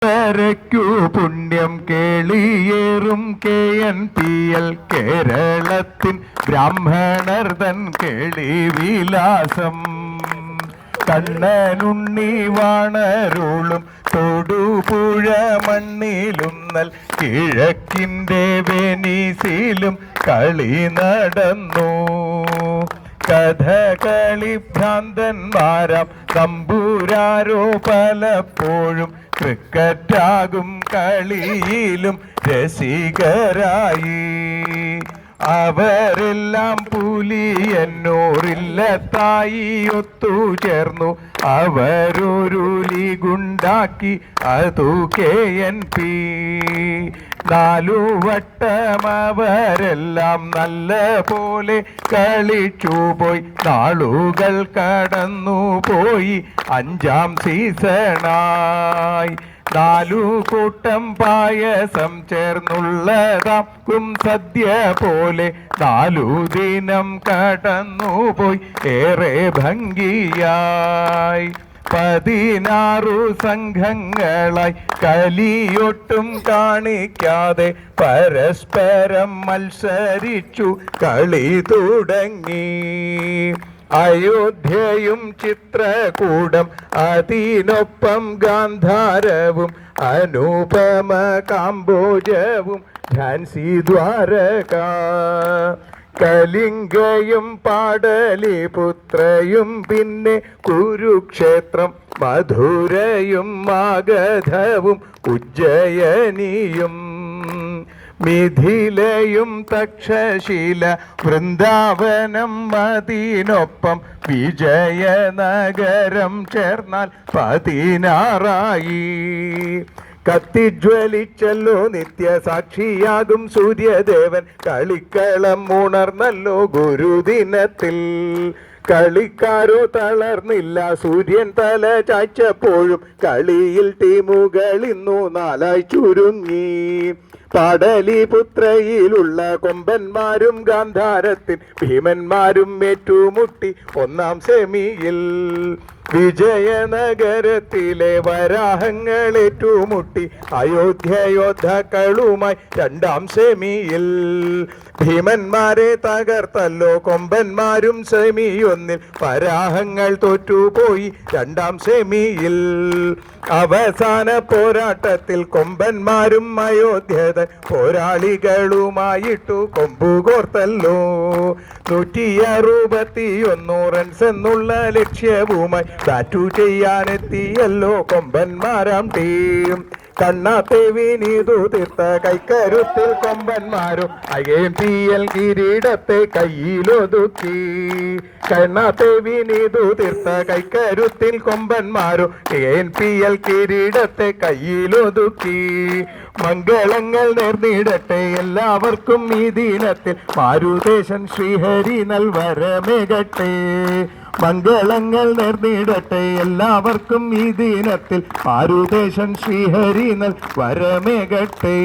ക്കു പുണ്യം കേളിയേറും KNPL കേരളത്തിൻ ബ്രാഹ്മണർ തൻ കേളി വിലാസം. കണ്ണനുണ്ണി വാണരുളും തൊടുപുഴ മണ്ണിലും നൽ കിഴക്കിൻ്റെ വെനീസിലും കളി നടന്നു. കഥകളി ഭ്രാന്തന്മാരാം തമ്പുരാരോ പലപ്പോഴും ക്രിക്കറ്റാകും കളിയിലും രസികരായി. അവരെല്ലാം പുലിയന്നൂരില്ലത്തായി ഒത്തുചേർന്നു. അവരൊരു ലീഗുണ്ടാക്കി, അതു KNP. 4 വട്ടം അവരെല്ലാം നല്ല പോലെ കളിച്ചുപോയി. നാളുകൾ കടന്നുപോയി, 5ാം സീസണായി. 4 കൂട്ടം പായസം ചേർന്നുള്ളതാക്കും സദ്യ പോലെ 4 ദിനം കടന്നുപോയി ഏറെ ഭംഗിയായി. 16 സംഘങ്ങളായി കലിയൊട്ടും കാണിക്കാതെ പരസ്പരം മത്സരിച്ചു കളി തുടങ്ങി. അയോധ്യയും ചിത്രകൂടം, അതിനൊപ്പം ഗാന്ധാരവും അനുപമ കാംബോജവും ഝാൻസി ദ്വാരക. കലിംഗയും പാടലിപുത്രയും പിന്നെ കുരുക്ഷേത്രം, മധുരയും മാഗധവും ഉജ്ജയനിയും. മിഥിലയും തക്ഷശില വൃന്ദാവനം, അതിനൊപ്പം വിജയനഗരം ചേർന്നാൽ 16ആയി. കത്തിജ്വലിച്ചല്ലോ നിത്യസാക്ഷിയാകും സൂര്യദേവൻ, കളിക്കളം ഉണർന്നല്ലോ ഗുരുദിനത്തിൽ. കളിക്കാരോ തളർന്നില്ല, സൂര്യൻ തല ചായ്ച്ചപ്പോഴും കളിയിൽ ടീമുകൾ ഇന്നു 4ആയി ചുരുങ്ങി. പാടലിപുത്രയിലുള്ള കൊമ്പന്മാരും ഗാന്ധാരത്തിൽ ഭീമന്മാരും ഏറ്റുമുട്ടി 1ാം സെമിയിൽ. വിജയനഗരത്തിലെ വരാഹങ്ങൾ ഏറ്റുമുട്ടി അയോധ്യയോദ്ധാക്കളുമായി 2ാം സെമിയിൽ. ഭീമന്മാരെ തകർത്തല്ലോ കൊമ്പന്മാരും സെമിയൊന്നിൽ. വരാഹങ്ങൾ തോറ്റുപോയി 2ാം സെമിയിൽ. അവസാന പോരാട്ടത്തിൽ കൊമ്പന്മാരും അയോധ്യതൻ പോരാളികളുമായിട്ടു കൊമ്പുകോർത്തല്ലോ. 161 റൺസ് എന്നുള്ള ലക്ഷ്യവുമായി ബാറ്റു ചെയ്യാനെത്തിയല്ലോ കൊമ്പന്മാരാം ടീം. കണ്ണാത്തെ വിനീതു തീർത്ത കൈക്കരുത്തിൽ കൊമ്പന്മാരും IMPL കിരീടത്തെ കയ്യിലൊതുക്കി. കണ്ണാത്തെ വിനീതു തീർത്ത കൈക്കരുത്തിൽ കൊമ്പന്മാരും IMPL കിരീടത്തെ കയ്യിലൊതുക്കി. മംഗളങ്ങൾ നേർന്നിടട്ടെ എല്ലാവർക്കും ഈ ദിനത്തിൽ, മാരുദേശൻ ശ്രീഹരി നൽവരമേകട്ടെ. മംഗളങ്ങൾ നേർന്നിടട്ടെ എല്ലാവർക്കും ഈ ദിനത്തിൽ, മാരുദേശൻ ശ്രീഹരി നൽവരമേകട്ടെ.